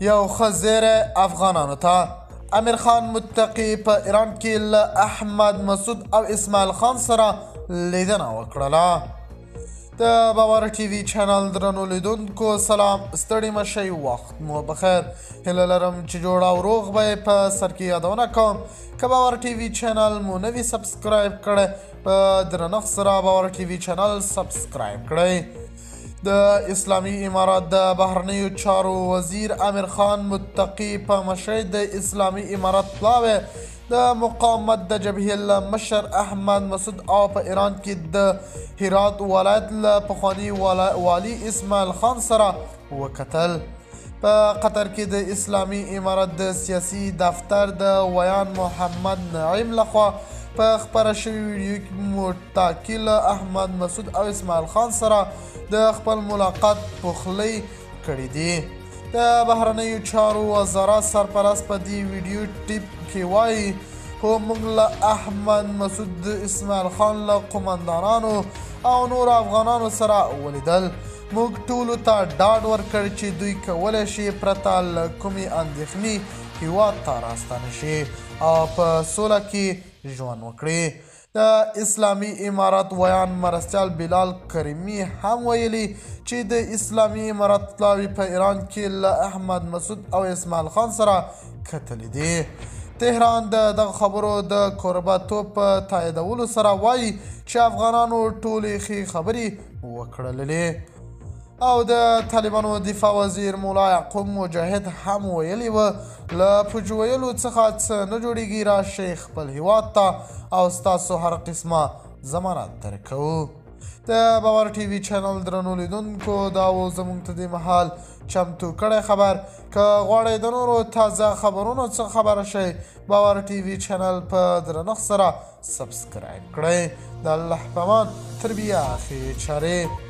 یو ښه زیری افغانانو ته. امیر خان متقي په ایران کې له احمد مسعود او اسماعیل خان سره لیدنه وکړله. د باور ټي وي چینل درنو لیدونکو سلام، ستړي مه شئ، وخت مو بخیر. هیله لرم چې جوړ او روغ به یې په سر کې یادونه کوم. که باور ټي وي چینل مو نه وي سبسکرایب کړی، په درنښت سره باور ټي وي چینل سبسکرایب کړئ. د اسلامي امارات د بهرنیو چارو وزیر امیر خان متقي په مشرۍ د اسلامي امارات پلاوی د مقاومت د جبهې له مشر احمد مسعود او په ایران کې د هرات ولایت له پخواني والي اسماعیل خان سره وکتل. په قطر کې د اسلامي امارات د سیاسي دفتر د ویان محمد نعیم لخوا په خپره شوي ویډیو کې متقي له احمد مسعود او اسماعیل خان سره د خپل ملاقات پخلی کړی دی. د بهرنیو چارو وزارت سرپرست په دې ویډیو ټیپ کې وایي خو موږ له احمد مسعود د اسماعیل خان له قومندانانو او نورو افغانانو سره ولیدل. موږ ټولو ته ډاډ ورکړ چې دوی کولی شي پرته له کومې اندېښنې هېواد ته راستانه شي او په سوله کې ژوند وکړي. د اسلامي امارات ویان مرستیال بلال کریمي هم ویلي چې د اسلامي امارات پلاوی په ایران کې له احمد مسعود او اسماعیل خان سره کتلي دي. تهران د دغه خبرو د کوربه‌توب په تاییدولو سره وایي چې افغانانو ټولې ښې خبرې وکړلې. او د طالبانو دفاع وزیر مولا یعقوب مجاهد هم ویلي و له پوجي ویلو څخه څه نه جوړیږي، راشئ خپل هیواد ته او ستاسو هر قسمه ضمانت درکوو. د باور ټي وي چینل درنو لیدونکو دا و زموږ ته دې مهال چمتو کړی خبر. که غواړئ د نورو تازه خبرونو څخه خبره شئ، باور ټي وي چینل په درنښت سره سبسکرایب کړئ. د الله په امان، تر بیا ښې چارې.